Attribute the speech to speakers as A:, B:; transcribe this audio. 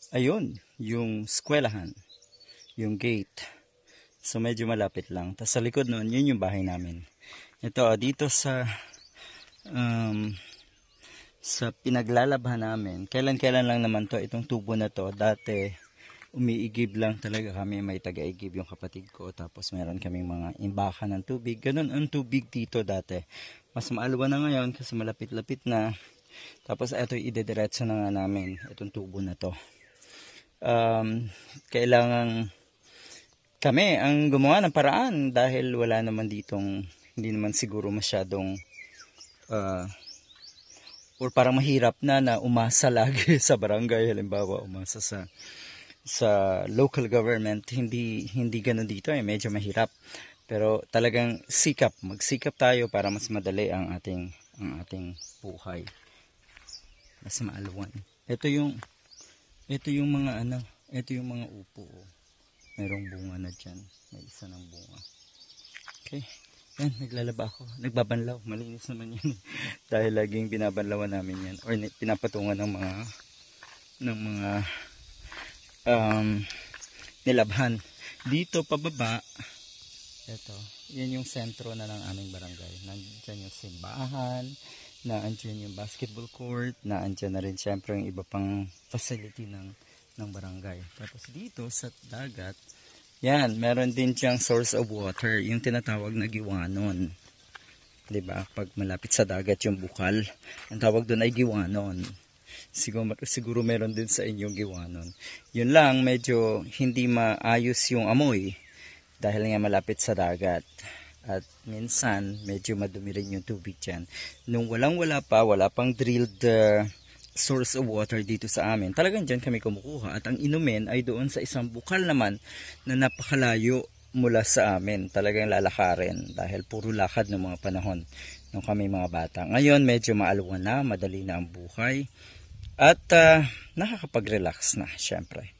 A: ayun, yung eskwelahan, yung gate. So medyo malapit lang. Tapos sa likod nun, yun yung bahay namin. Ito, dito um, sa pinaglalabhan namin, kailan-kailan lang naman to, itong tubo na to, dati umiigib lang talaga kami, may taga-igib yung kapatid ko, tapos meron kaming mga imbakan ng tubig, ganun ang tubig dito dati. Mas maalawa na ngayon kasi malapit-lapit na, tapos ito idediretso na nga namin, itong tubo na to. Kailangan kami ang gumawa ng paraan dahil wala naman ditong, hindi naman siguro masyadong or parang mahirap na umasa lagi sa barangay, halimbawa umasa sa local government, hindi ganoon dito, medyo mahirap. Pero talagang magsikap tayo para mas madali ang ating buhay. Mas maalawan. Ito yung mga upo. Merong bunga na diyan. May isa ng bunga. Okay. Yan, naglalaba ako. Nagbabanlaw. Malinis naman yan. Dahil laging binabanlawan namin yan. Or pinapatungan ng mga nilabhan. Dito pababa, ito, yan yung sentro na ng aming barangay. Nandiyan yung simbahan, naandyan yung basketball court, naandyan na rin syempre yung iba pang facility ng barangay. Tapos dito sa dagat, yan, meron din siyang source of water, yung tinatawag na giwanon. 'Di ba? Pag malapit sa dagat yung bukal, ang tawag doon ay giwanon. Siguro meron din sa inyong giwanon. Yun lang, medyo hindi maayos yung amoy dahil nga malapit sa dagat. At minsan, medyo madumi rin yung tubig dyan. Nung wala pang drilled source of water dito sa amin, talagang dyan kami kumukuha. At ang inumin ay doon sa isang bukal naman na napakalayo mula sa amin. Talagang lalakarin dahil puro lakad ng mga panahon nung kami mga bata. Ngayon, medyo maalwan na, madali na ang buhay. At nakakapag-relax na, syempre.